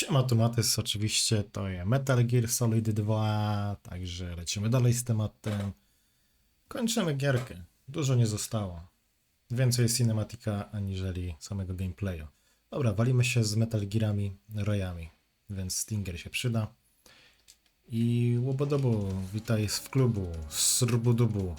Siema, tu Matys, oczywiście to jest Metal Gear Solid 2, także lecimy dalej z tematem. Kończymy gierkę, dużo nie zostało. Więcej cinematika aniżeli samego gameplayu. Dobra, walimy się z Metal Gearami, rojami, więc Stinger się przyda. I łobodobu, witaj w klubu, srubudubu.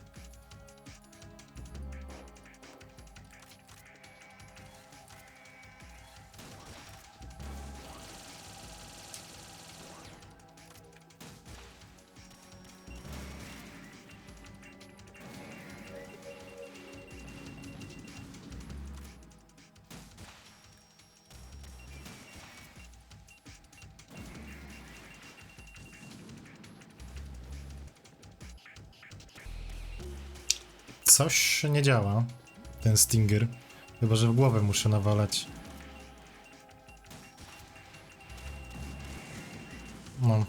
Coś nie działa, ten Stinger. Chyba że w głowę muszę nawalać. No.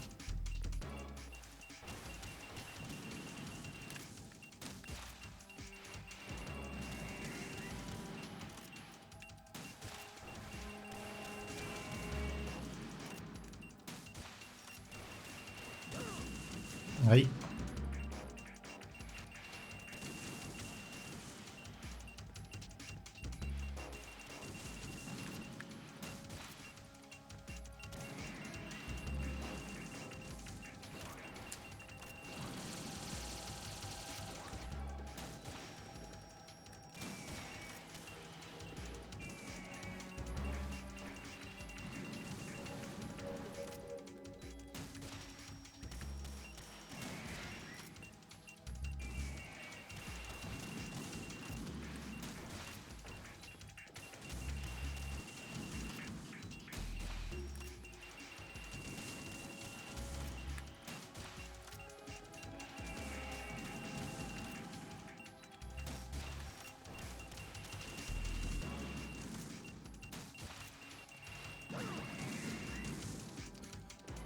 Aj.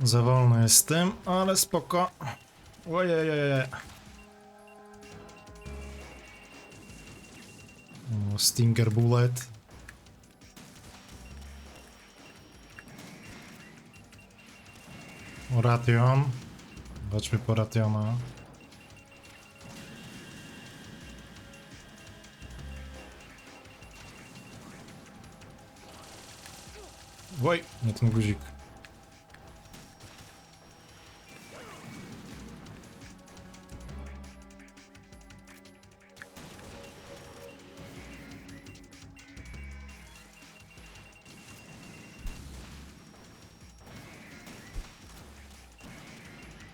Za wolno jestem, ale spoko. Ojej. O, Stinger Bullet. O, Ration. Chodźmy po Rationa. Oj, nie ten guzik.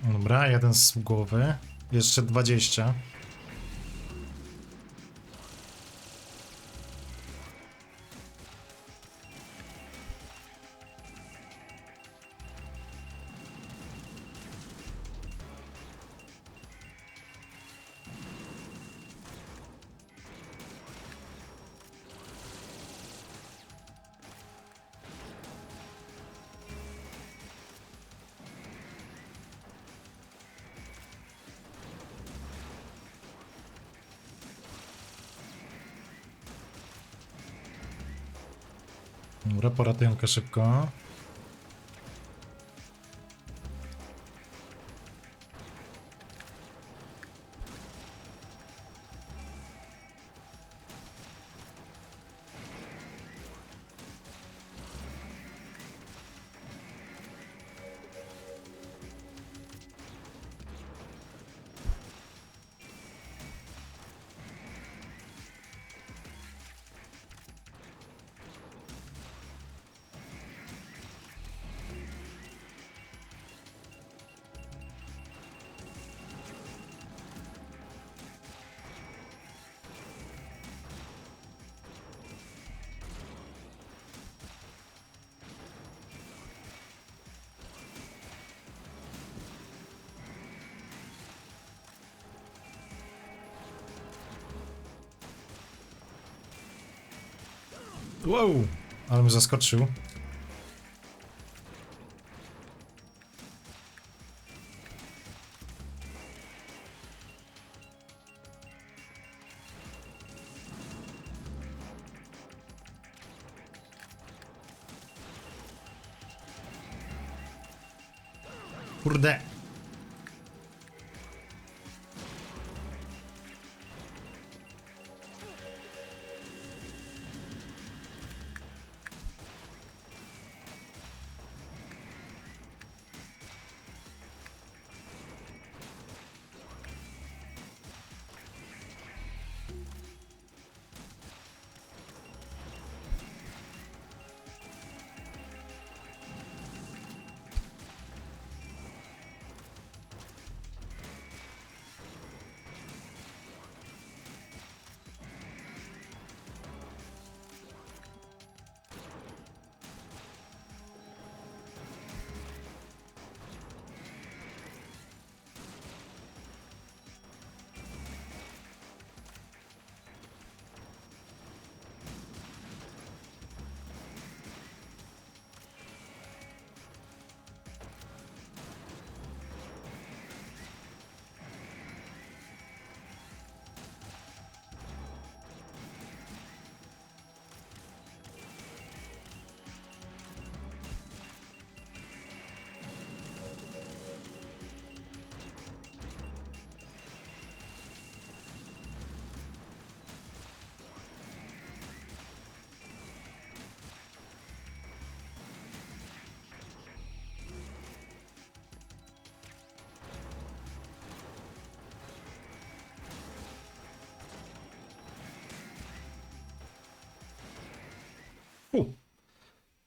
Dobra, jeden z głowy. Jeszcze 20. Dobra, poratunkę szybko. Wow, ale mnie zaskoczył. Kurde.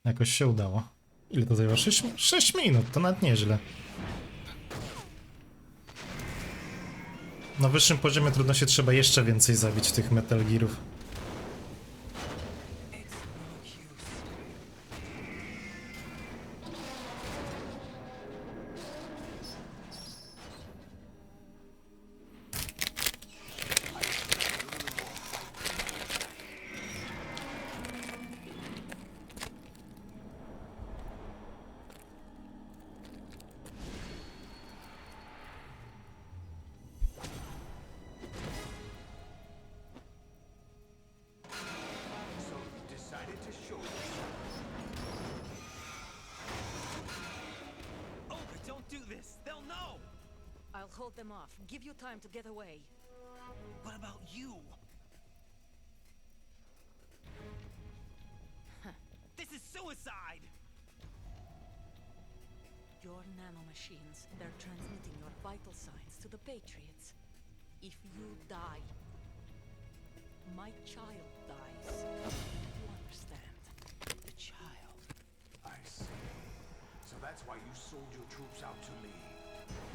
Jakoś się udało. Ile to zajęło? 6 minut, to nawet nieźle. Na wyższym poziomie trudności trzeba jeszcze więcej zabić tych Metal Gearów. I'll hold them off. Give you time to get away. What about you? This is suicide! Your nanomachines, they're transmitting your vital signs to the Patriots. If you die, my child dies. You understand? The child. I see. So that's why you sold your troops out to me.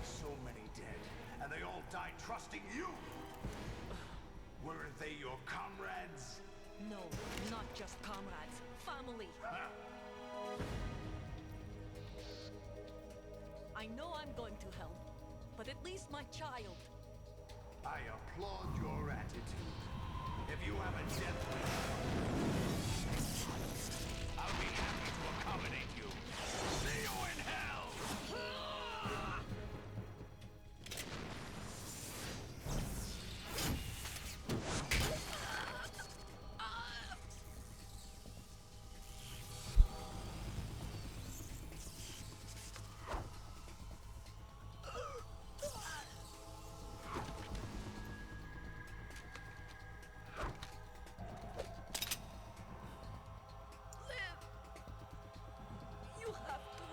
So many dead, and they all died trusting you! Weren't they your comrades? No, not just comrades. Family. Huh? I know I'm going to hell, but at least my child. I applaud your attitude. If you have a death wish, I'll be happy to accommodate you. See you in hell! You have to.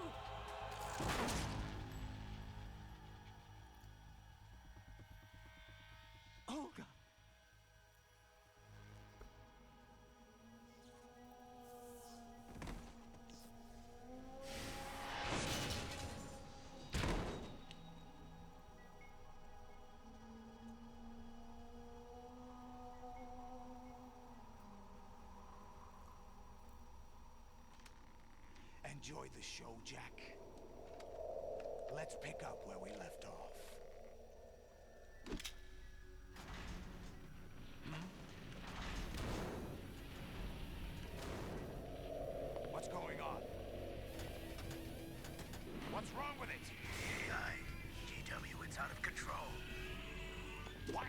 Olga! Enjoy the show, Jack. Let's pick up where we left off. What's going on? What's wrong with it? GW, it's out of control. What?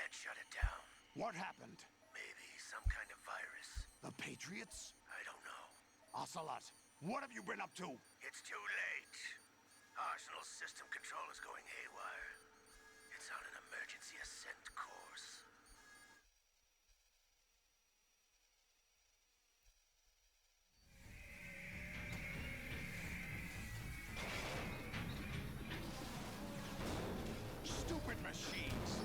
can't shut it down. What happened? Maybe some kind of virus. The Patriots? I don't know. Ocelot, what have you been up to? It's too late. Arsenal's system control is going haywire. It's on an emergency ascent course. Stupid machines!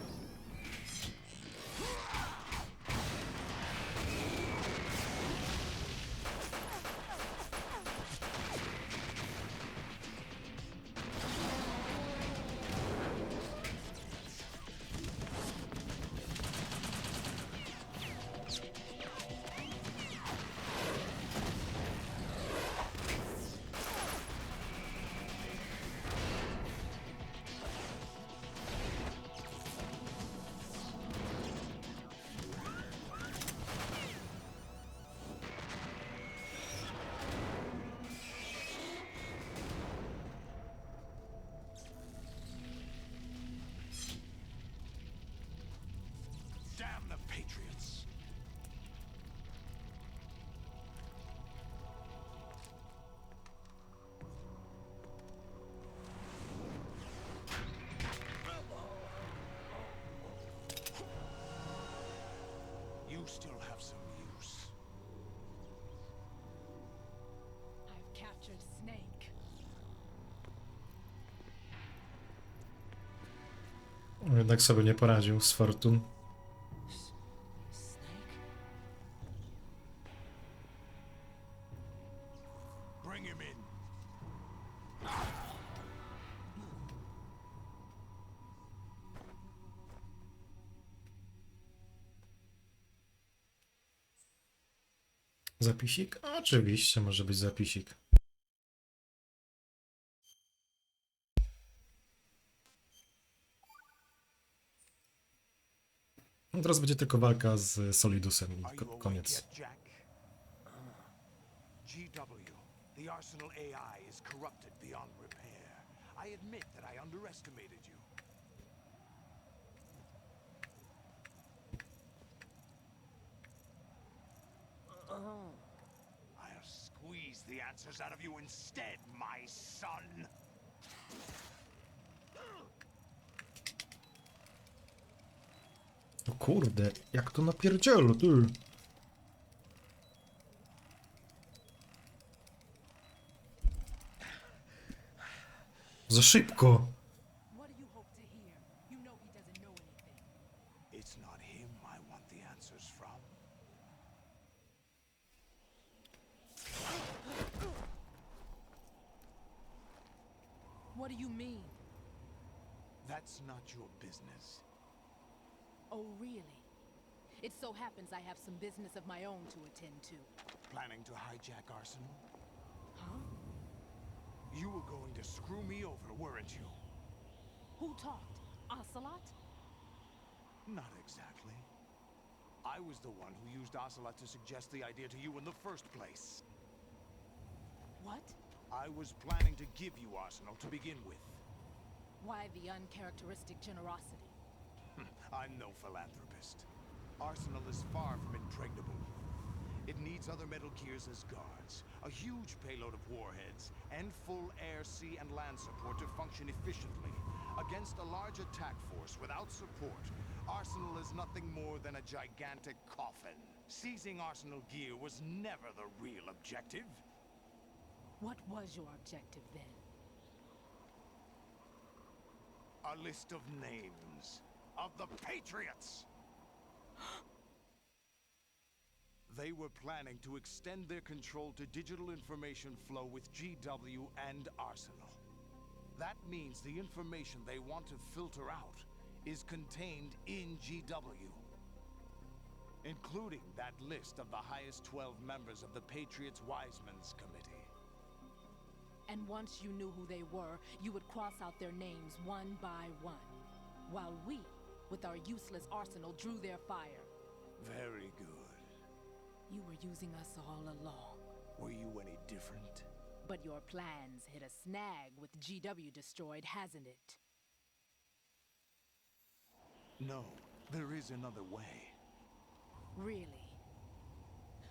Damn the Patriots! You still have some use. I've captured Snake. Jednak sobie nie poradził z Fortun. Snake? Bring him in. Zapisik? Oczywiście, może być zapisik. No teraz będzie tylko walka z Solidusem i Are you awake koniec. yet, Jack? GW, the Arsenal AI is corrupted beyond repair. I admit that I underestimated you. I'll squeeze the answers out of you instead, my son. O kurde, jak to napierdzielo, ty. Za szybko. What do you hope to hear? You know he doesn't know anything. It's not him I want the answers from. What do you mean? That's not your business. Oh, really? It so happens I have some business of my own to attend to. Planning to hijack Arsenal? Huh? You were going to screw me over, weren't you? Who talked? Ocelot? Not exactly. I was the one who used Ocelot to suggest the idea to you in the first place. What? I was planning to give you Arsenal to begin with. Why the uncharacteristic generosity? I'm no philanthropist. Arsenal is far from impregnable. It needs other Metal Gears as guards, a huge payload of warheads, and full air, sea, and land support to function efficiently. Against a large attack force without support, Arsenal is nothing more than a gigantic coffin. Seizing Arsenal gear was never the real objective. What was your objective then? A list of names of the Patriots! They were planning to extend their control to digital information flow with GW and Arsenal. That means the information they want to filter out is contained in GW, including that list of the highest 12 members of the Patriots Wiseman's Committee. And once you knew who they were, you would cross out their names one by one, while we, with our useless arsenal, drew their fire. Very good. You were using us all along. Were you any different? But your plans hit a snag with GW destroyed, hasn't it? No. There is another way. Really?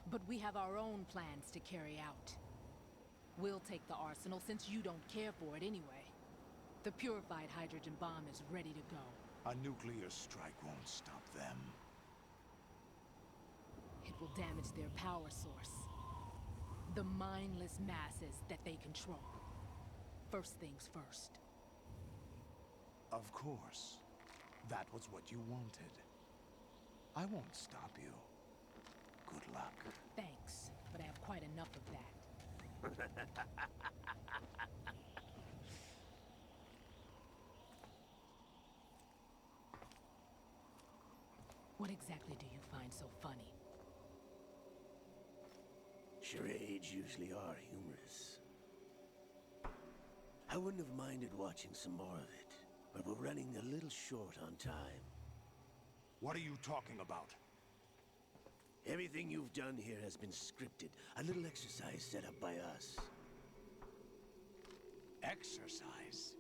But we have our own plans to carry out. We'll take the arsenal since you don't care for it anyway. The purified hydrogen bomb is ready to go. A nuclear strike won't stop them. It will damage their power source. The mindless masses that they control. First things first. Of course. That was what you wanted. I won't stop you. Good luck. Thanks, but I have quite enough of that. What exactly do you find so funny? Charades usually are humorous. I wouldn't have minded watching some more of it, but we're running a little short on time. What are you talking about? Everything you've done here has been scripted. A little exercise set up by us. Exercise?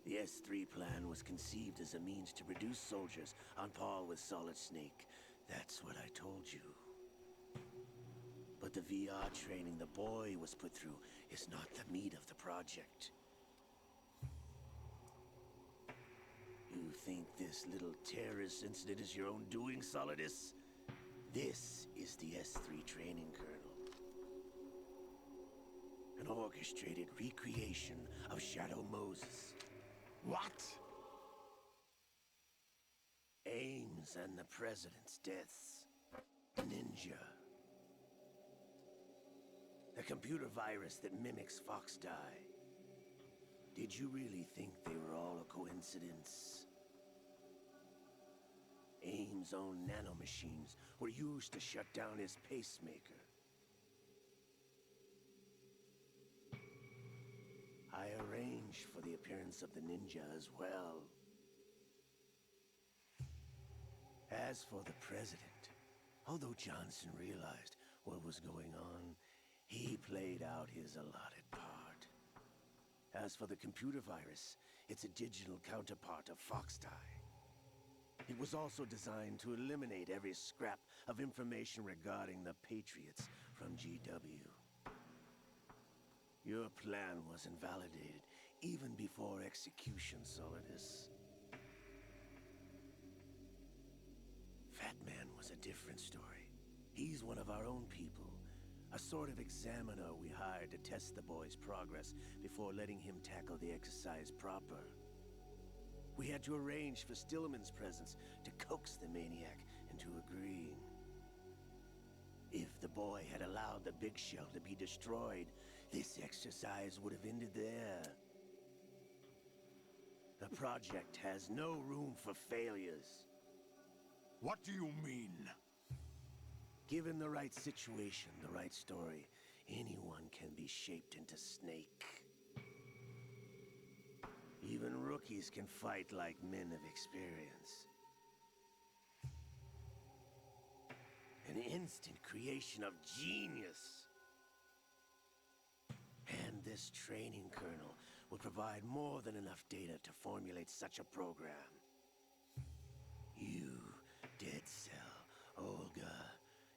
The S3 plan was conceived as a means to reduce soldiers on par with Solid Snake. That's what I told you. But the VR training the boy was put through is not the meat of the project. You think this little terrorist incident is your own doing, Solidus? This is the S3 training kernel. An orchestrated recreation of Shadow Moses. What? Ames and the President's deaths. Ninja. The computer virus that mimics Fox Die. Did you really think they were all a coincidence? Ames' own nanomachines were used to shut down his pacemaker. I arranged for the appearance of the ninja as well. As for the president, although Johnson realized what was going on, he played out his allotted part. As for the computer virus, it's a digital counterpart of FoxDie. It was also designed to eliminate every scrap of information regarding the Patriots from GW. Your plan was invalidated even before execution, Solidus. Fat Man was a different story. He's one of our own people. A sort of examiner we hired to test the boy's progress before letting him tackle the exercise proper. We had to arrange for Stillman's presence to coax the maniac into agreeing. If the boy had allowed the big shell to be destroyed, this exercise would have ended there. The project has no room for failures. What do you mean? Given the right situation, the right story, anyone can be shaped into Snake. Even rookies can fight like men of experience. An instant creation of genius. And this training kernel would provide more than enough data to formulate such a program. You, Dead Cell, Olga,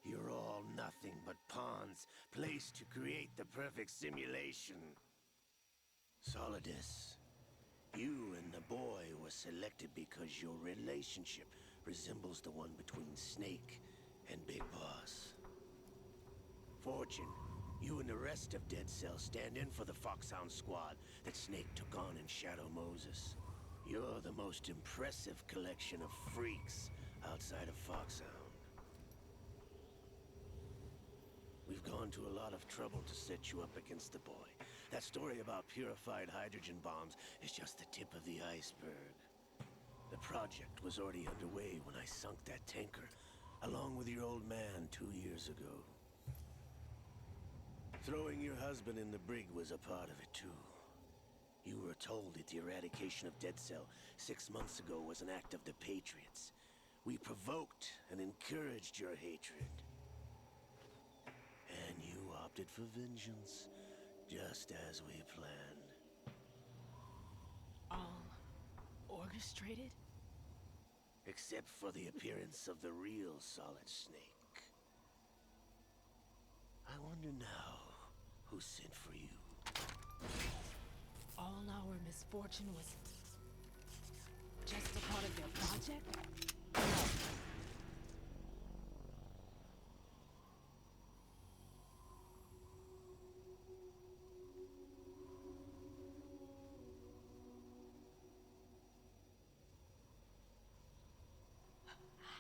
you're all nothing but pawns placed to create the perfect simulation. Solidus, you and the boy were selected because your relationship resembles the one between Snake and Big Boss. Fortune, you and the rest of Dead Cell stand in for the Foxhound squad that Snake took on in Shadow Moses. You're the most impressive collection of freaks outside of Foxhound. We've gone to a lot of trouble to set you up against the boy. That story about purified hydrogen bombs is just the tip of the iceberg. The project was already underway when I sunk that tanker, along with your old man 2 years ago. Throwing your husband in the brig was a part of it too. You were told that the eradication of Dead Cell 6 months ago was an act of the Patriots. We provoked and encouraged your hatred. And you opted for vengeance, just as we planned. All orchestrated? Except for the appearance of the real Solid Snake. I wonder now who sent for you. All our misfortune was just a part of their project?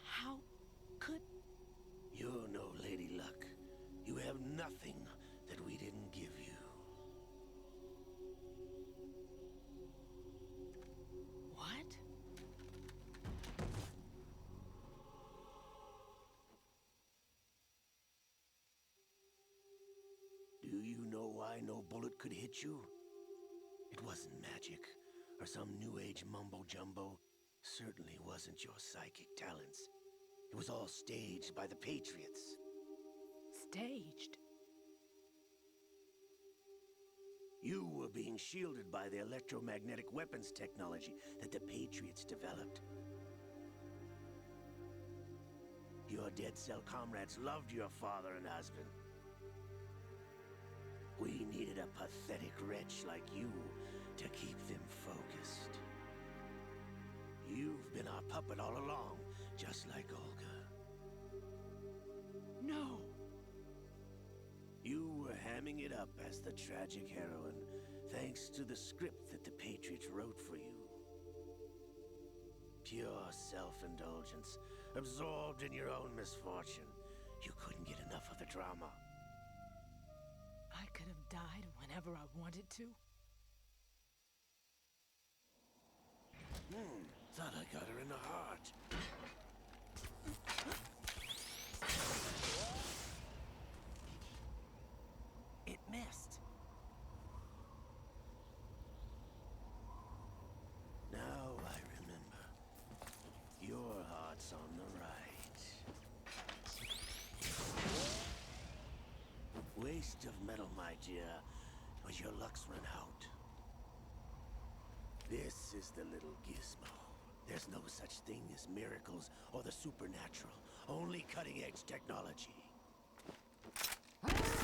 How could... You're no Lady Luck. You have nothing that we didn't give you. What? Do you know why no bullet could hit you? It wasn't magic, or some new age mumbo-jumbo. Certainly wasn't your psychic talents. It was all staged by the Patriots. Staged? You were being shielded by the electromagnetic weapons technology that the Patriots developed. Your dead cell comrades loved your father and husband. We needed a pathetic wretch like you to keep them focused. You've been our puppet all along, just like Olga. No. You were hamming it up as the tragic heroine, thanks to the script that the Patriots wrote for you. Pure self-indulgence, absorbed in your own misfortune. You couldn't get enough of the drama. I could have died whenever I wanted to. Thought I got her in the heart. It missed. Now I remember. Your heart's on the right. Waste of metal, my dear, but your luck's run out. This is the little gizmo. There's no such thing as miracles or the supernatural. Only cutting-edge technology. Bastard.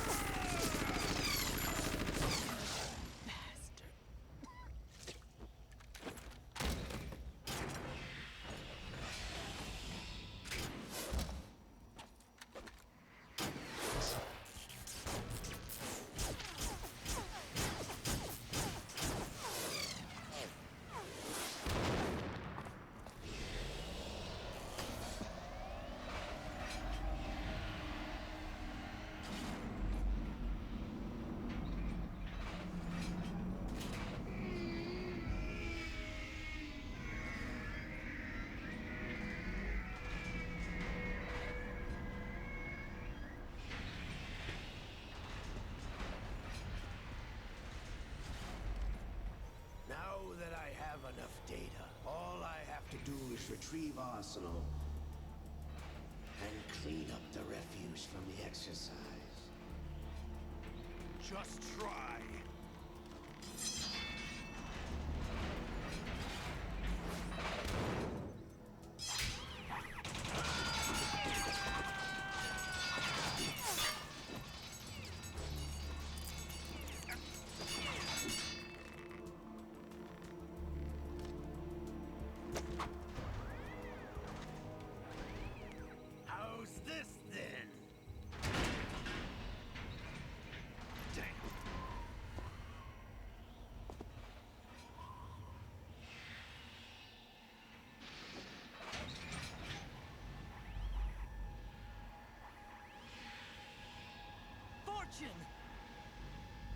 Now that I have enough data, all I have to do is retrieve Arsenal and clean up the refuse from the exercise. Just try. How's this then? Damn. Fortune!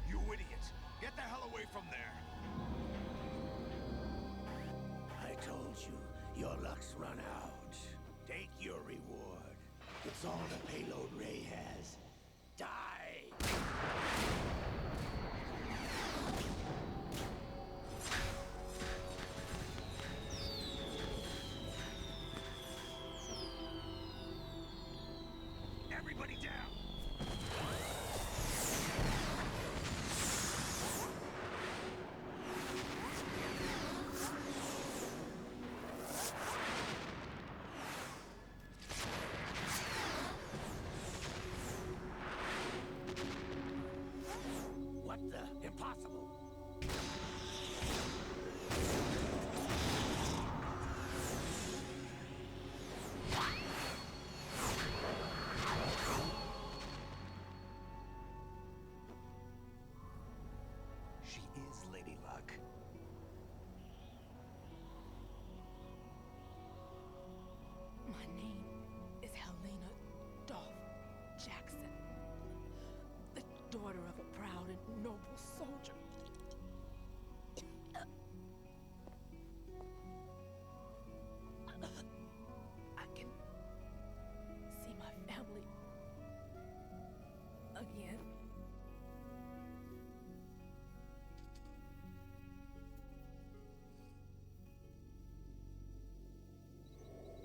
You idiot! Get the hell away from there! I told you, your luck's run out. Take your reward. It's all the payload Ray has. Die! Everybody down! What the? Impossible. She is Lady Luck. My name is Helena Dolph Jackson, the daughter of a proud and noble soldier. I can see my family again.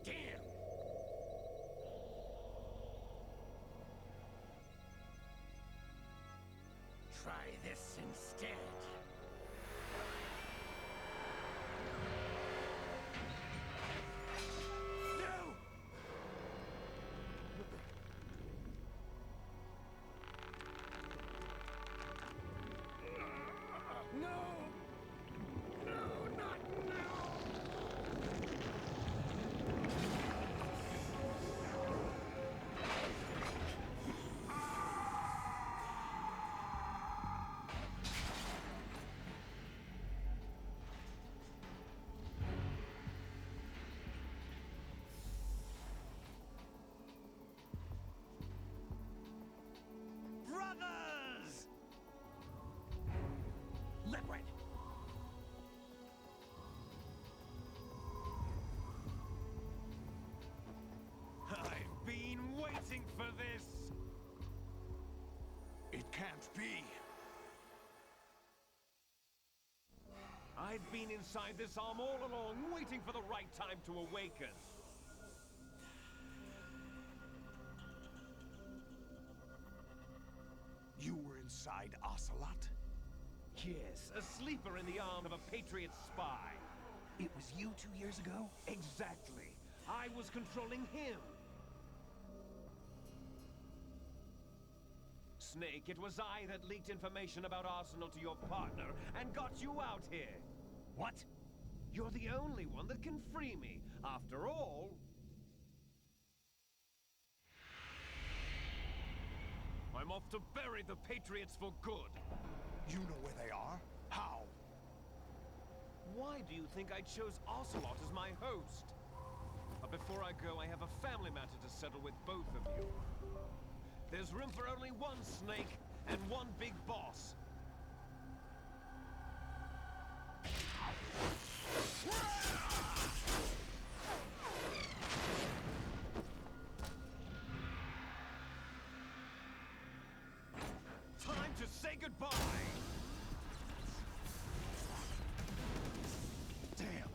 Damn! Try this instead. No! No! No, not now! Brothers! Liquid! I've been waiting for this! It can't be. I've been inside this arm all along, waiting for the right time to awaken. You were inside Ocelot? Yes, a sleeper in the arm of a Patriot spy. It was you 2 years ago? Exactly. I was controlling him. Snake, it was I that leaked information about Arsenal to your partner and got you out here. What? You're the only one that can free me. After all... I'm off to bury the Patriots for good. You know where they are? How? Why do you think I chose Ocelot as my host? But before I go, I have a family matter to settle with both of you. There's room for only one Snake and one big boss. Time to say goodbye! Damn.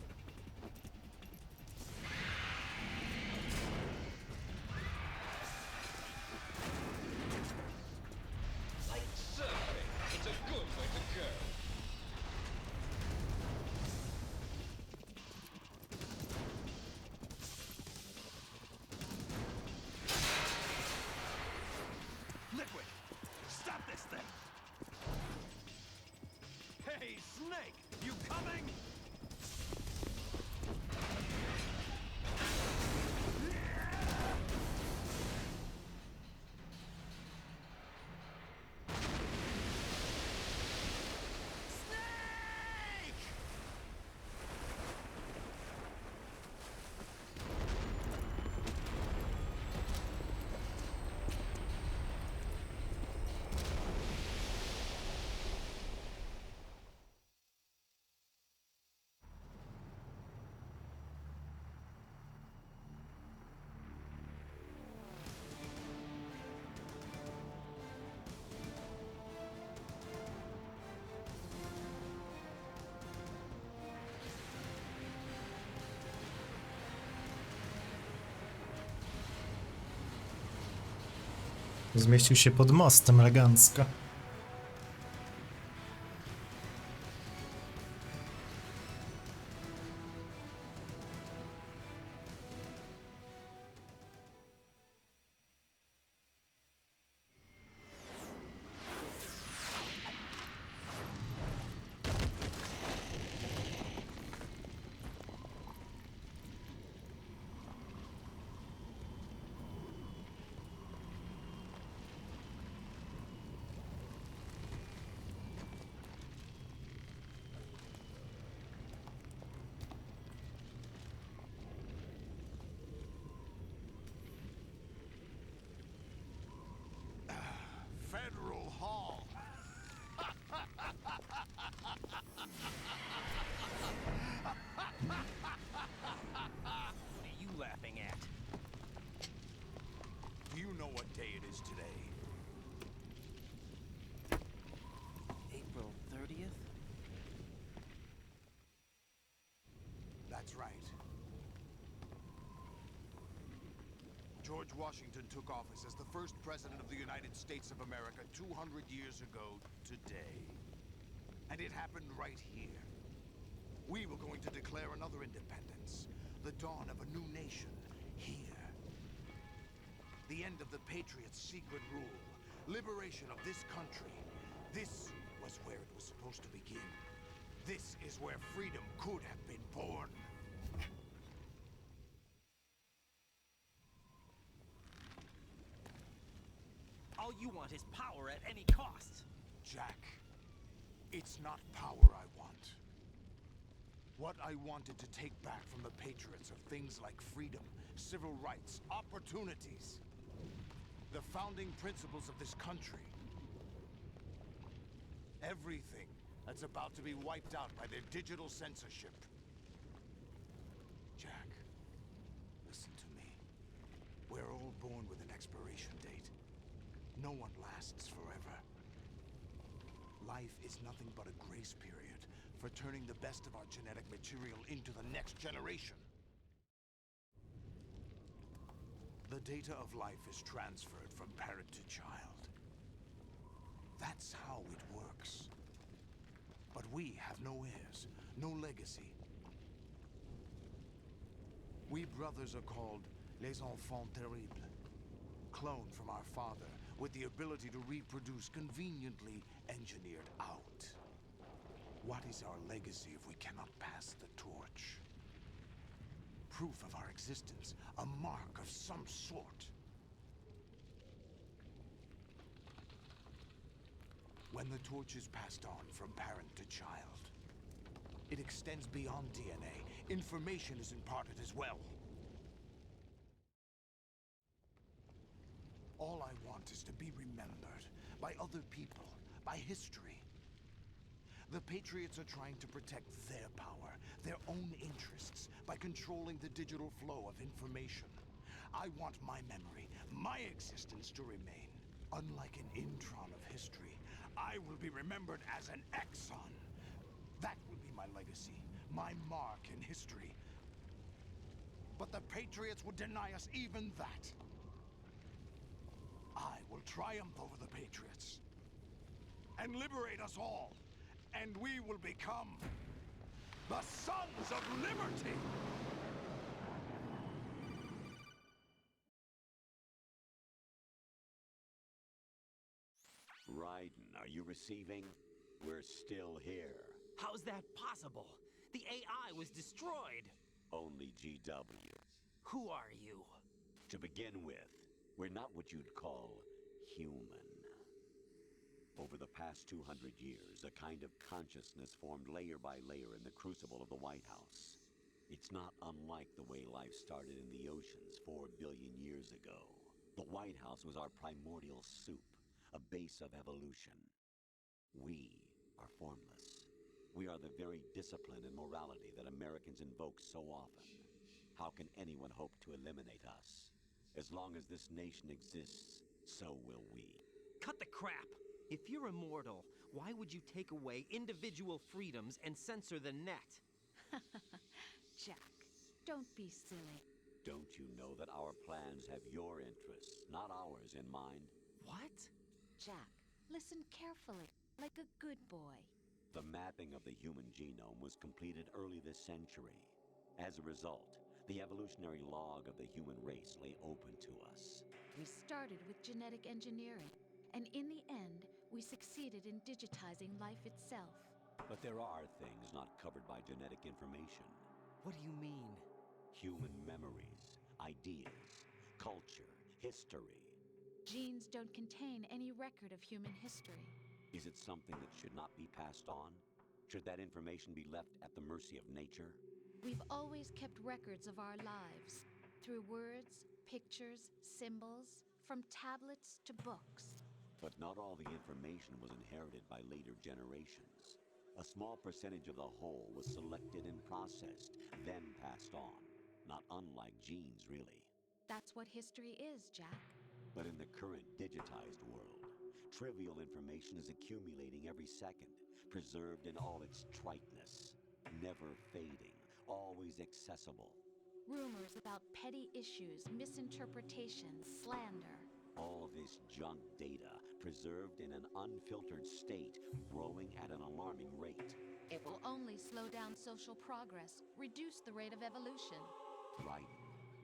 Like surfing, it's a good way to go. Liquid! Stop this thing! Hey, Snake! You coming? Snake! Zmieścił się pod mostem elegancko. That's right. George Washington took office as the first president of the United States of America 200 years ago today. And it happened right here. We were going to declare another independence, the dawn of a new nation, here. The end of the Patriots' secret rule, liberation of this country. This was where it was supposed to begin. This is where freedom could have been born. All you want is power at any cost. Jack, it's not power I want. What I wanted to take back from the Patriots are things like freedom, civil rights, opportunities. The founding principles of this country. Everything that's about to be wiped out by their digital censorship. Jack, listen to me. We're all born with an expiration date. No one lasts forever. Life is nothing but a grace period for turning the best of our genetic material into the next generation. The data of life is transferred from parent to child. That's how it works. But we have no heirs, no legacy. We brothers are called les enfants terribles, cloned from our father, with the ability to reproduce conveniently engineered out. What is our legacy if we cannot pass the torch? Proof of our existence, a mark of some sort. When the torch is passed on from parent to child, it extends beyond DNA. Information is imparted as well. All I want is to be remembered by other people, by history. The Patriots are trying to protect their power, their own interests, by controlling the digital flow of information. I want my memory, my existence to remain. Unlike an intron of history, I will be remembered as an exon. That will be my legacy, my mark in history. But the Patriots would deny us even that. I will triumph over the Patriots and liberate us all, and we will become the Sons of Liberty! Raiden, are you receiving? We're still here. How's that possible? The AI was destroyed. Only GW. Who are you? To begin with, we're not what you'd call human. Over the past 200 years, a kind of consciousness formed layer by layer in the crucible of the White House. It's not unlike the way life started in the oceans 4 billion years ago. The White House was our primordial soup, a base of evolution. We are formless. We are the very discipline and morality that Americans invoke so often. How can anyone hope to eliminate us? As long as this nation exists, so will we. Cut the crap! If you're immortal, why would you take away individual freedoms and censor the net? Jack, don't be silly. Don't you know that our plans have your interests, not ours, in mind? What? Jack, listen carefully, like a good boy. The mapping of the human genome was completed early this century. As a result, the evolutionary log of the human race lay open to us. We started with genetic engineering, and in the end, we succeeded in digitizing life itself. But there are things not covered by genetic information. What do you mean? Human memories, ideas, culture, history. Genes don't contain any record of human history. Is it something that should not be passed on? Should that information be left at the mercy of nature? We've always kept records of our lives, through words, pictures, symbols, from tablets to books. But not all the information was inherited by later generations. A small percentage of the whole was selected and processed, then passed on. Not unlike genes, really. That's what history is, Jack. But in the current digitized world, trivial information is accumulating every second, preserved in all its triteness, never fading, always accessible. Rumors about petty issues, misinterpretations, slander. All this junk data, preserved in an unfiltered state, growing at an alarming rate. It will only slow down social progress, reduce the rate of evolution. Right?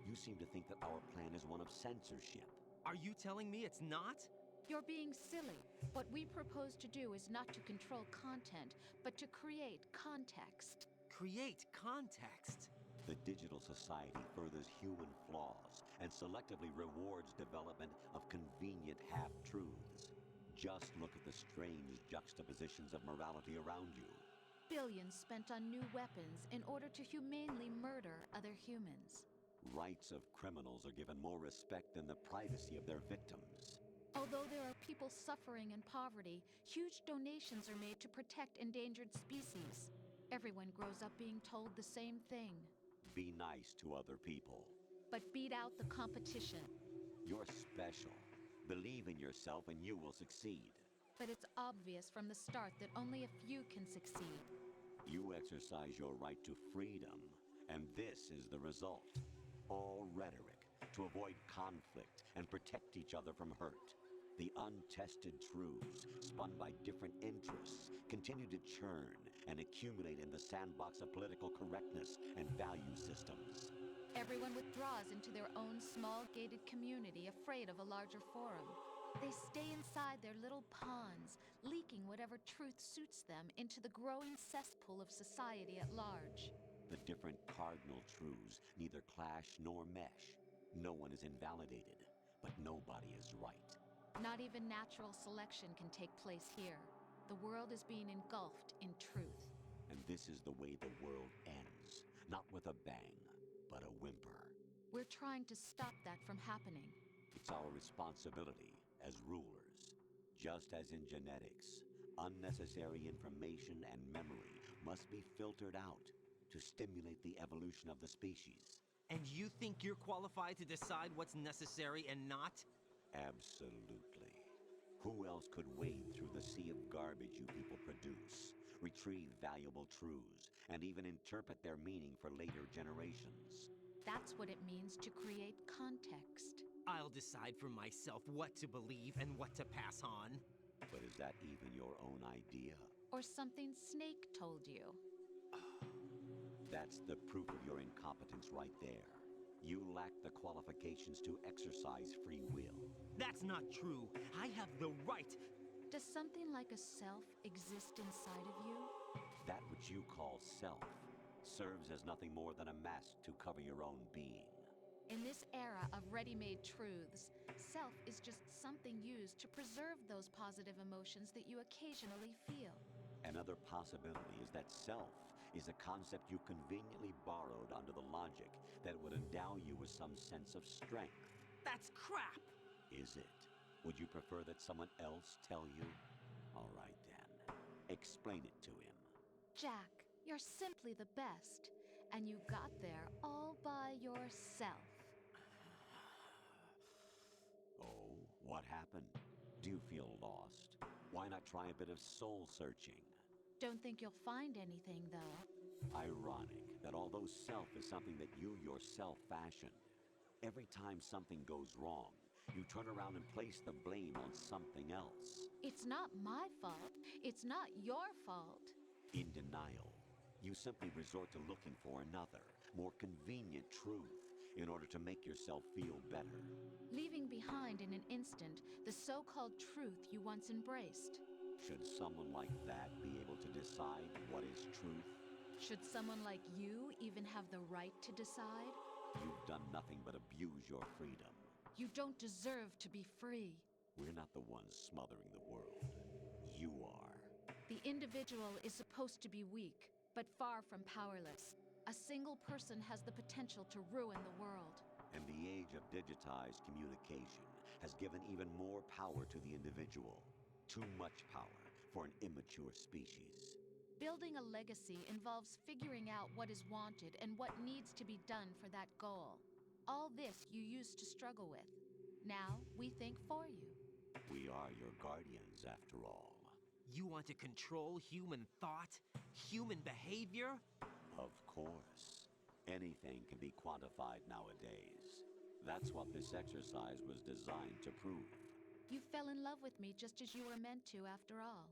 You seem to think that our plan is one of censorship. Are you telling me it's not? You're being silly. What we propose to do is not to control content, but to create context. Create context. The digital society furthers human flaws and selectively rewards development of convenient half-truths. Just look at the strange juxtapositions of morality around you. Billions spent on new weapons in order to humanely murder other humans. Rights of criminals are given more respect than the privacy of their victims. Although there are people suffering in poverty, huge donations are made to protect endangered species. Everyone grows up being told the same thing. Be nice to other people. But beat out the competition. You're special. Believe in yourself and you will succeed. But it's obvious from the start that only a few can succeed. You exercise your right to freedom, and this is the result. All rhetoric to avoid conflict and protect each other from hurt. The untested truths, spun by different interests, continue to churn and accumulate in the sandbox of political correctness and value systems. Everyone withdraws into their own small gated community, afraid of a larger forum. They stay inside their little ponds, leaking whatever truth suits them into the growing cesspool of society at large. The different cardinal truths neither clash nor mesh. No one is invalidated, but nobody is right. Not even natural selection can take place here. The world is being engulfed in truth. And this is the way the world ends. Not with a bang, but a whimper. We're trying to stop that from happening. It's our responsibility as rulers. Just as in genetics, unnecessary information and memory must be filtered out to stimulate the evolution of the species. And you think you're qualified to decide what's necessary and not? Absolutely. Who else could wade through the sea of garbage you people produce, retrieve valuable truths, and even interpret their meaning for later generations? That's what it means to create context. I'll decide for myself what to believe and what to pass on. But is that even your own idea? Or something Snake told you? That's the proof of your incompetence right there. You lack the qualifications to exercise free will. That's not true. I have the right. Does something like a self exist inside of you? That which you call self serves as nothing more than a mask to cover your own being. In this era of ready-made truths, self is just something used to preserve those positive emotions that you occasionally feel. Another possibility is that self is a concept you conveniently borrowed under the logic that would endow you with some sense of strength. That's crap! Is it? Would you prefer that someone else tell you? All right then. Explain it to him. Jack, you're simply the best, and you got there all by yourself. Oh, what happened? Do you feel lost? Why not try a bit of soul searching? Don't think you'll find anything, though. Ironic that although self is something that you yourself fashioned, every time something goes wrong, you turn around and place the blame on something else. It's not my fault. It's not your fault. In denial, you simply resort to looking for another, more convenient truth in order to make yourself feel better. Leaving behind in an instant the so-called truth you once embraced. Should someone like that be able to decide what is truth? Should someone like you even have the right to decide? You've done nothing but abuse your freedom. You don't deserve to be free. We're not the ones smothering the world. You are. The individual is supposed to be weak, but far from powerless. A single person has the potential to ruin the world. And the age of digitized communication has given even more power to the individual. Too much power for an immature species. Building a legacy involves figuring out what is wanted and what needs to be done for that goal. All this you used to struggle with. Now we think for you. We are your guardians, after all. You want to control human thought? Human behavior? Of course. Anything can be quantified nowadays. That's what this exercise was designed to prove. You fell in love with me just as you were meant to, after all.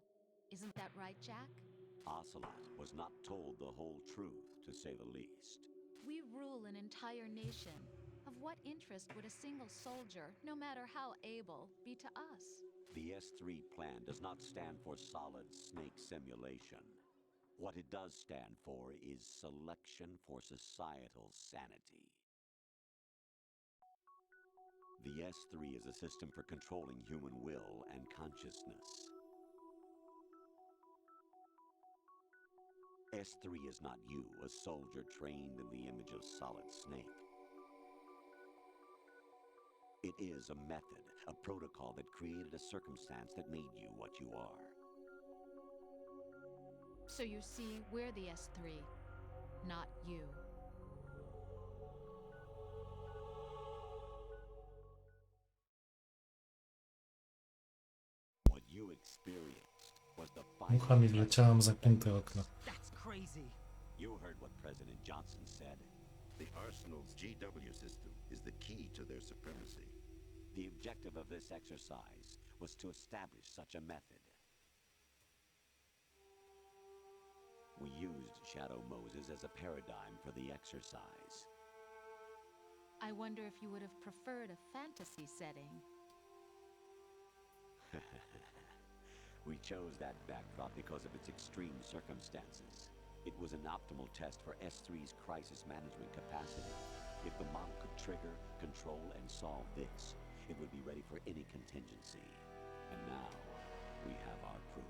Isn't that right, Jack? Ocelot was not told the whole truth, to say the least. We rule an entire nation. Of what interest would a single soldier, no matter how able, be to us? The S3 plan does not stand for solid snake simulation. What it does stand for is selection for societal sanity. The S3 is a system for controlling human will and consciousness. S3 is not you, a soldier trained in the image of Solid Snake. It is a method, a protocol that created a circumstance that made you what you are. So you see, we're the S3, not you. What you experienced was the final Mucha mi test wleciała of w zamknięte okno. That's crazy. You heard what President Johnson said. The Arsenal's GW system is the key to their supremacy. The objective of this exercise was to establish such a method. We used Shadow Moses as a paradigm for the exercise. I wonder if you would have preferred a fantasy setting. We chose that backdrop because of its extreme circumstances. It was an optimal test for S3's crisis management capacity. If the model could trigger, control, and solve this, it would be ready for any contingency. And now, we have our proof.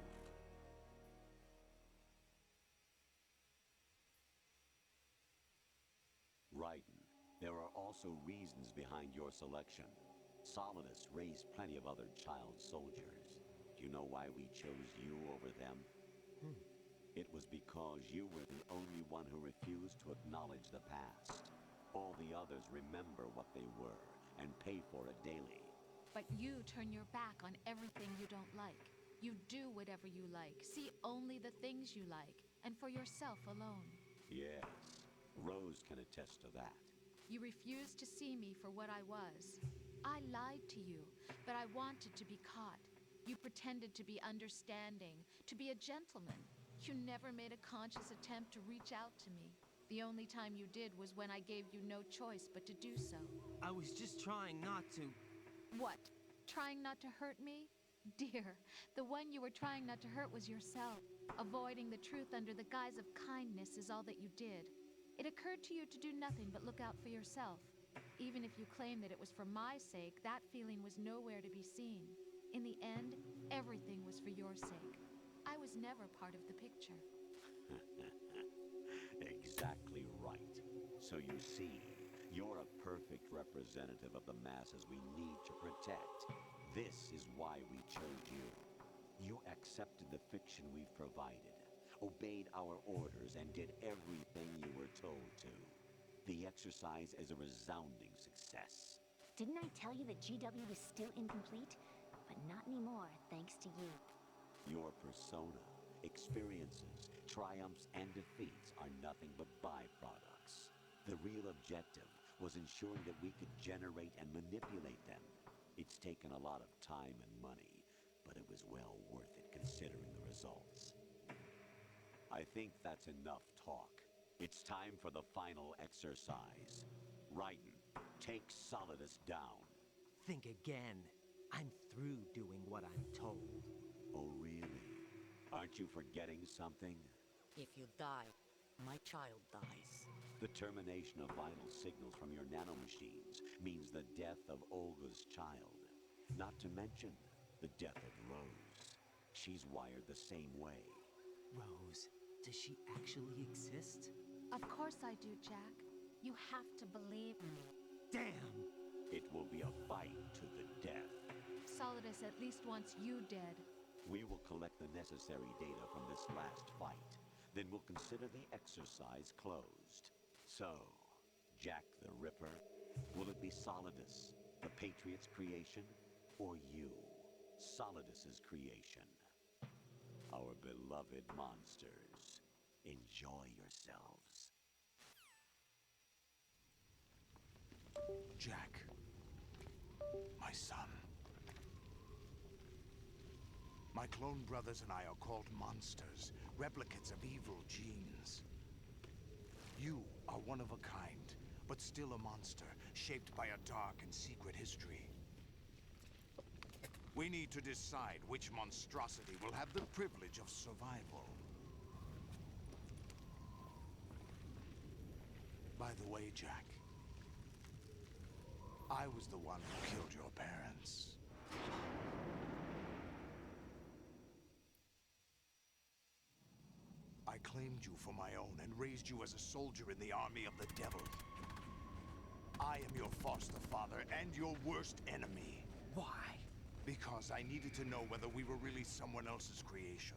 Raiden, there are also reasons behind your selection. Solidus raised plenty of other child soldiers. Do you know why we chose you over them? It was because you were the only one who refused to acknowledge the past. All the others remember what they were and pay for it daily. But you turn your back on everything you don't like. You do whatever you like, see only the things you like, and for yourself alone. Yes, Rose can attest to that. You refused to see me for what I was. I lied to you, but I wanted to be caught. You pretended to be understanding, to be a gentleman. You never made a conscious attempt to reach out to me. The only time you did was when I gave you no choice but to do so. I was just trying not to. What? Trying not to hurt me? Dear, the one you were trying not to hurt was yourself. Avoiding the truth under the guise of kindness is all that you did. It occurred to you to do nothing but look out for yourself. Even if you claim that it was for my sake, that feeling was nowhere to be seen. In the end, everything was for your sake. I was never part of the picture. Exactly right. So you see, you're a perfect representative of the masses we need to protect. This is why we chose you. You accepted the fiction we've provided, obeyed our orders, and did everything you were told to. The exercise is a resounding success. Didn't I tell you that GW was still incomplete? But not anymore, thanks to you. Your persona, experiences, triumphs, and defeats are nothing but byproducts. The real objective was ensuring that we could generate and manipulate them. It's taken a lot of time and money, but it was well worth it considering the results. I think that's enough talk. It's time for the final exercise. Raiden, take Solidus down. Think again. I'm through doing what I'm told. Oh, really? Aren't you forgetting something? If you die, my child dies. The termination of vital signals from your nanomachines means the death of Olga's child. Not to mention the death of Rose. She's wired the same way. Rose, does she actually exist? Of course I do, Jack. You have to believe me. Damn! It will be a fight to the death. Solidus at least wants you dead. We will collect the necessary data from this last fight. Then we'll consider the exercise closed. So, Jack the Ripper, will it be Solidus, the Patriot's creation, or you, Solidus's creation? Our beloved monsters. Enjoy yourselves. Jack, my son. My clone brothers and I are called monsters, replicates of evil genes. You are one of a kind, but still a monster, shaped by a dark and secret history. We need to decide which monstrosity will have the privilege of survival. By the way, Jack, I was the one who killed your parents. I claimed you for my own and raised you as a soldier in the army of the devil. I am your foster father and your worst enemy. Why? Because I needed to know whether we were really someone else's creation.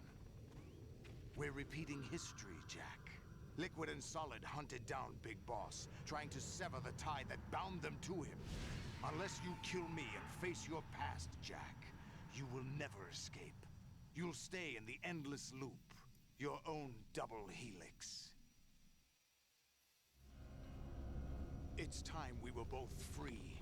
We're repeating history, Jack. Liquid and Solid hunted down Big Boss, trying to sever the tie that bound them to him. Unless you kill me and face your past, Jack, you will never escape. You'll stay in the endless loop, your own double helix. It's time we were both free.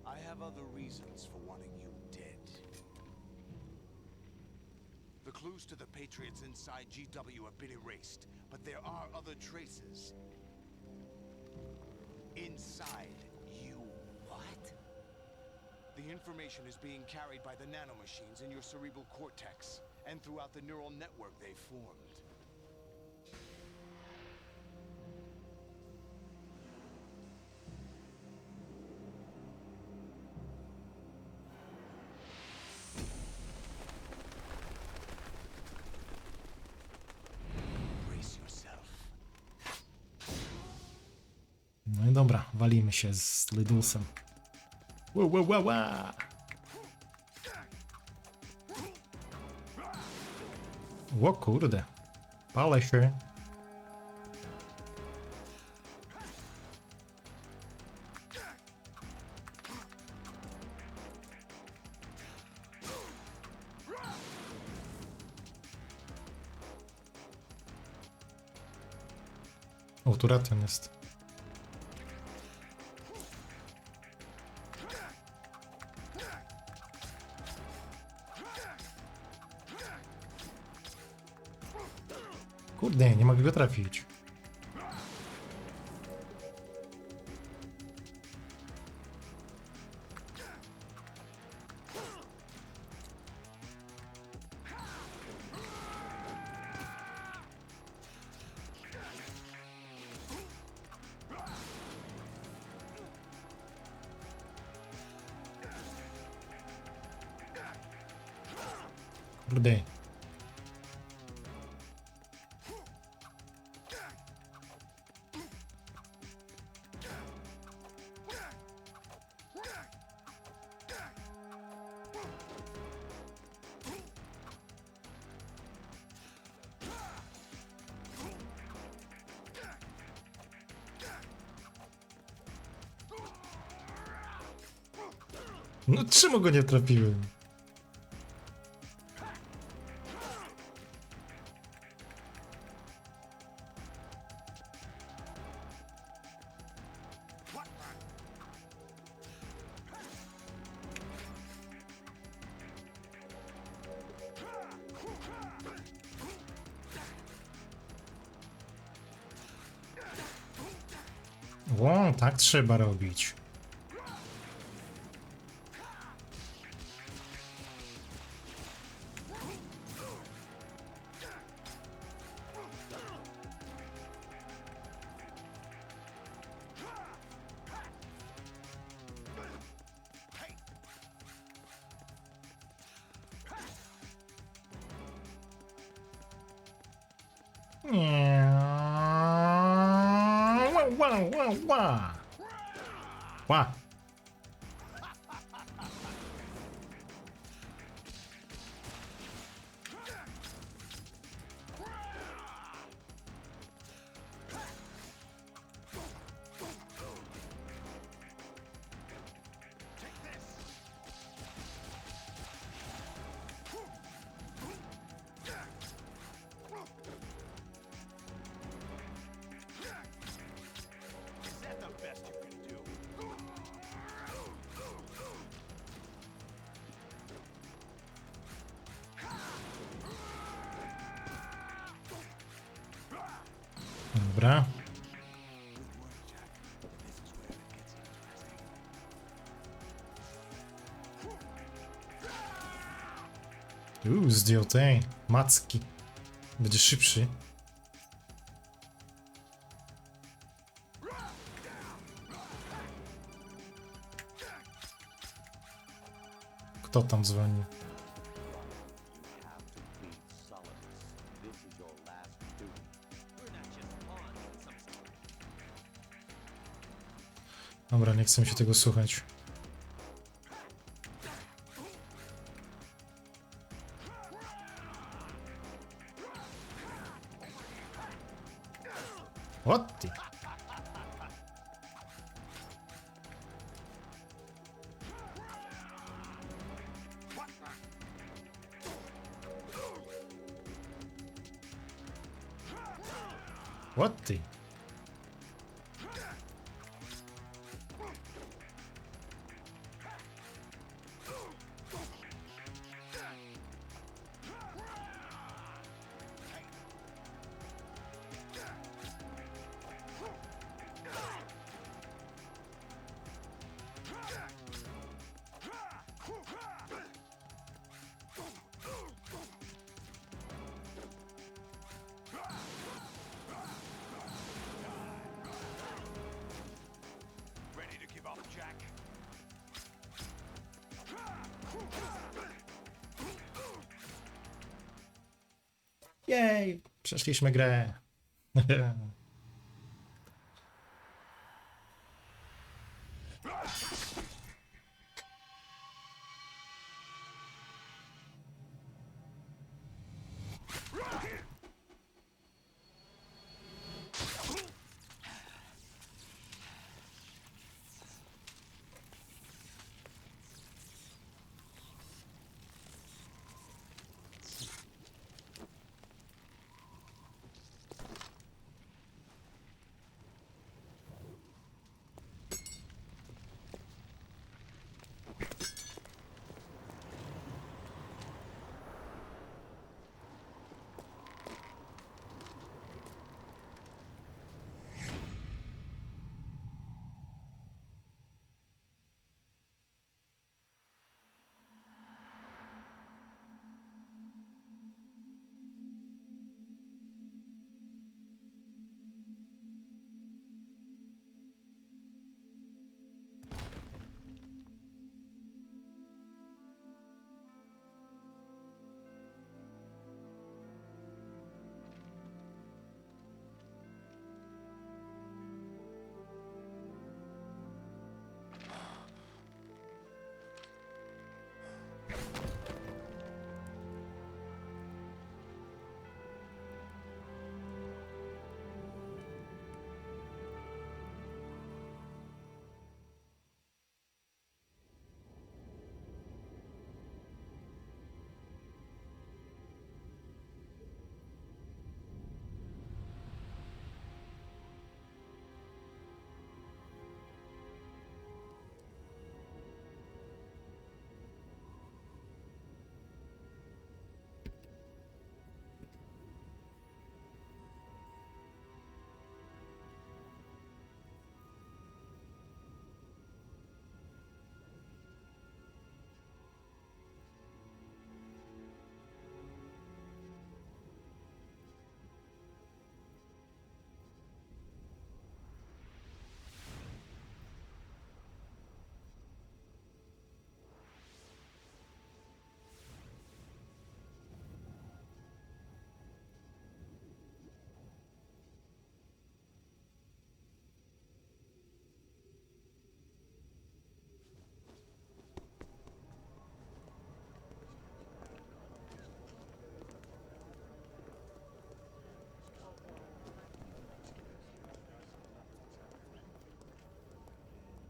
I have other reasons for wanting you dead. The clues to the Patriots inside GW have been erased, but there are other traces. Inside you. What? The information is being carried by the nanomachines in your cerebral cortex, and throughout the neural network they formed. No i dobra, walimy się z Lidusem. Ła. O kurde. Palę się. O, tu Ratan jest. Kurde, nie mogę go trafić. Kurde. No czemu go nie trafiłem? O, tak trzeba robić. Ła. Dobra. Zdjął tej macki. Będzie szybszy. Kto tam dzwoni? Dobra, nie chcę mi się tego słuchać. What the? What the? Ready to give up, Jack? Jej! Przeszliśmy grę.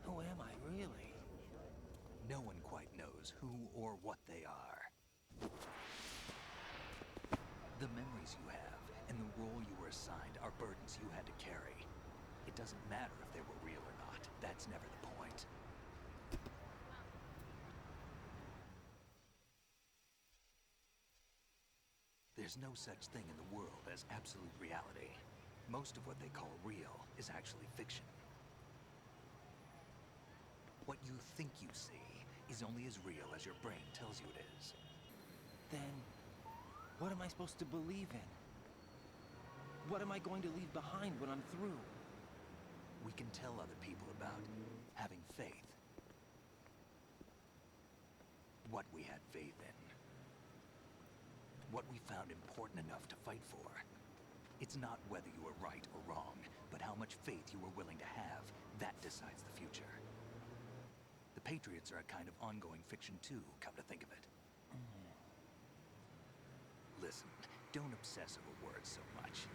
Who am I, really? No one quite knows who or what they are. The memories you have and the role you were assigned are burdens you had to carry. It doesn't matter if they were real or not. That's never the point. There's no such thing in the world as absolute reality. Most of what they call real is actually fiction. What you think you see is only as real as your brain tells you it is. Then, what am I supposed to believe in? What am I going to leave behind when I'm through? We can tell other people about having faith. What we had faith in. What we found important enough to fight for. It's not whether you were right or wrong, but how much faith you were willing to have. That decides the future. The Patriots are a kind of ongoing fiction too, come to think of it. Listen, don't obsess over words so much.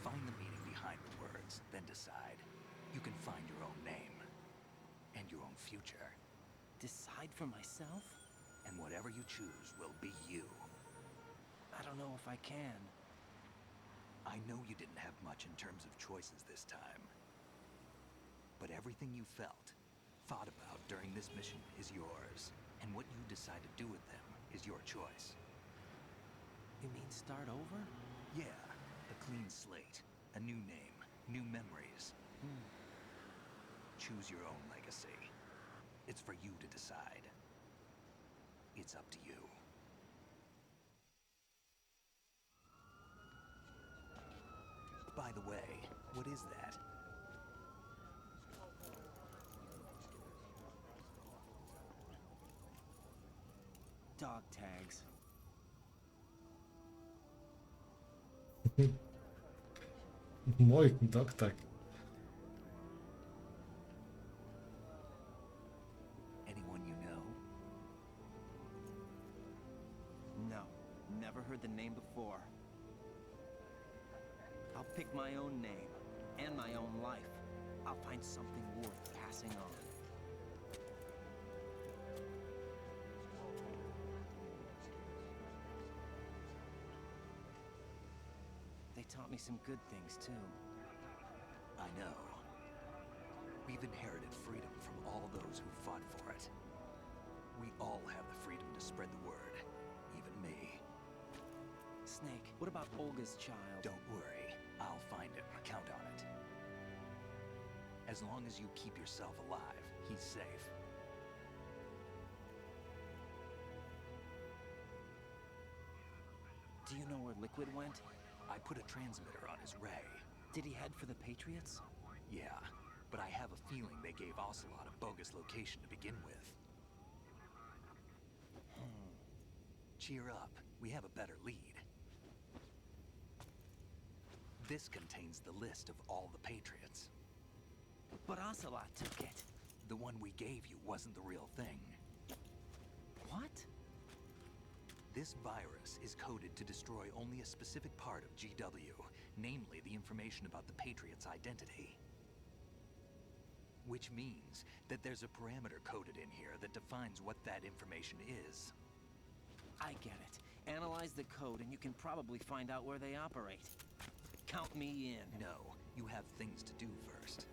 Find the meaning behind the words, then decide. You can find your own name. And your own future. Decide for myself? And whatever you choose will be you. I don't know if I can. I know you didn't have much in terms of choices this time. But everything you felt, thought about during this mission is yours. And what you decide to do with them is your choice. You mean start over? Yeah, a clean slate, a new name, new memories. Choose your own legacy. It's for you to decide. It's up to you. By the way, what is that? Dog tags. Mój dog tag. Anyone you know? No, never heard the name before. I'll pick my own name and my own life. I'll find something worth passing on. They taught me some good things too. I know. We've inherited freedom from all those who fought for it. We all have the freedom to spread the word, even me. Snake, what about Olga's child? Don't worry, I'll find him. Count on it. As long as you keep yourself alive, he's safe. Do you know where Liquid went? I put a transmitter on his ray. Did he head for the Patriots? Yeah, but I have a feeling they gave Ocelot a bogus location to begin with. Cheer up, we have a better lead. This contains the list of all the Patriots. But Ocelot took it. The one we gave you wasn't the real thing. What? This virus is coded to destroy only a specific part of GW, namely the information about the Patriots' identity. Which means that there's a parameter coded in here that defines what that information is. I get it. Analyze the code and you can probably find out where they operate. Count me in. No, you have things to do first.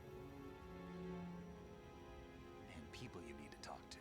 And people you need to talk to.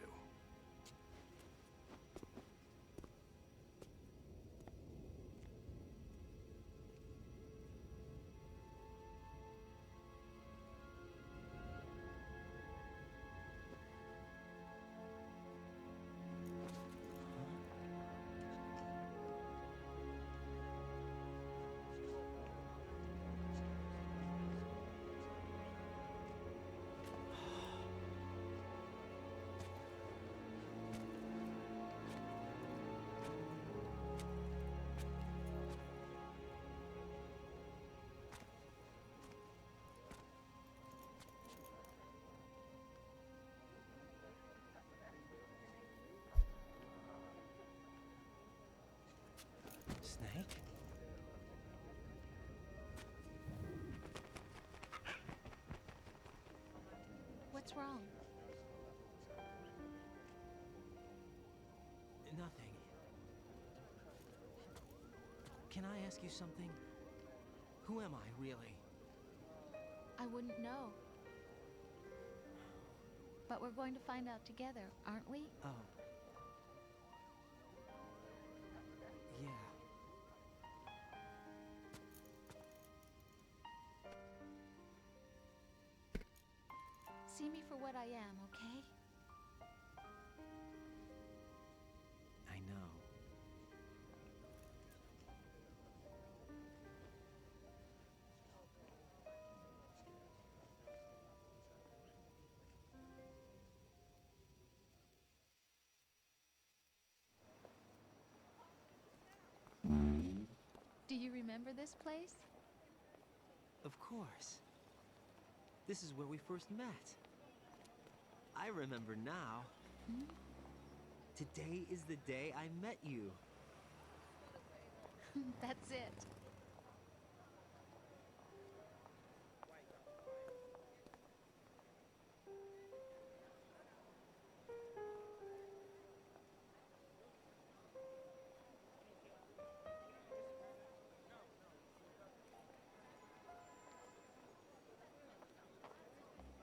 Snake? What's wrong? Nothing. Can I ask you something? Who am I, really? I wouldn't know. But we're going to find out together, aren't we? Oh. Yeah. what I am, okay? I know. Do you remember this place? Of course. This is where we first met. I remember now. Today is the day I met you. That's it.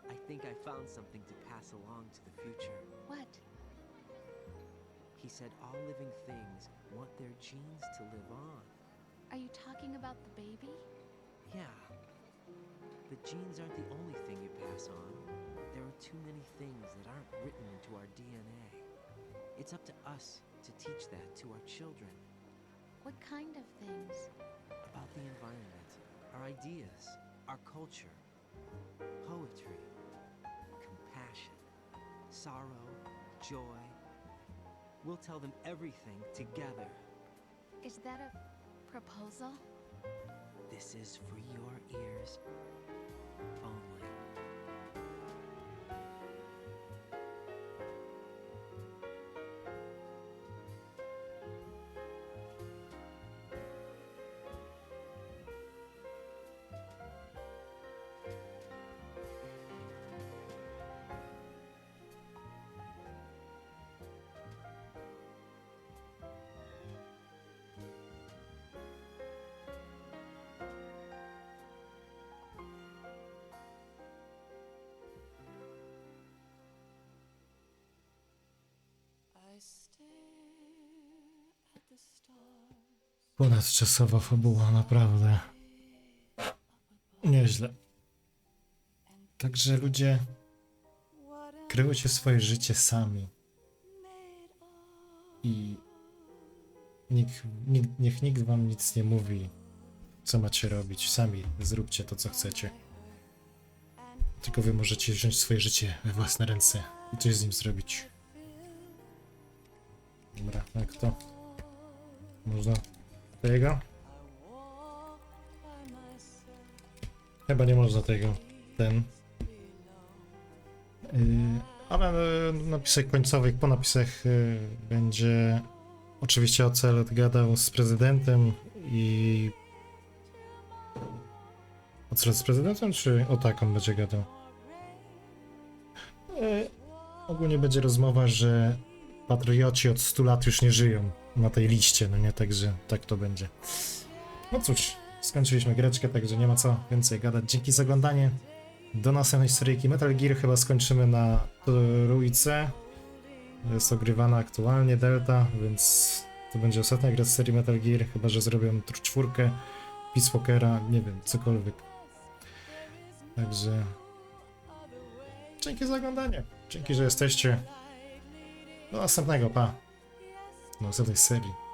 I think I found something to pass along to the future. What? He said all living things want their genes to live on. Are you talking about the baby? Yeah. The genes aren't the only thing you pass on. There are too many things that aren't written into our DNA. It's up to us to teach that to our children. What kind of things? About the environment, our ideas, our culture, poetry, compassion, sorrow, joy. We'll tell them everything together. Is that a proposal? This is for your ears only. Ponadczasowa fabuła, naprawdę. Nieźle. Także ludzie, kreujcie swoje życie sami. I niech nikt wam nic nie mówi, co macie robić. Sami zróbcie to, co chcecie. Tylko wy możecie wziąć swoje życie we własne ręce i coś z nim zrobić. Dobra, jak to? Można tego? Chyba nie można tego. Ale napisek końcowych, po napisach będzie oczywiście Ocelot gadał z prezydentem i... Ocelot z prezydentem, czy o taką będzie gadał? Ogólnie będzie rozmowa, że patrioci od 100 lat już nie żyją na tej liście, no nie? Także tak to będzie. No cóż, skończyliśmy greczkę, także nie ma co więcej gadać. Dzięki za oglądanie. Do następnej seryjki. Metal Gear chyba skończymy na trójce. Jest ogrywana aktualnie Delta, więc to będzie ostatnia gra z serii Metal Gear, chyba że zrobią czwórkę, Peace Walkera, nie wiem, cokolwiek. Także dzięki za oglądanie. Dzięki, że jesteście. Do następnego, pa. Do następnej serii.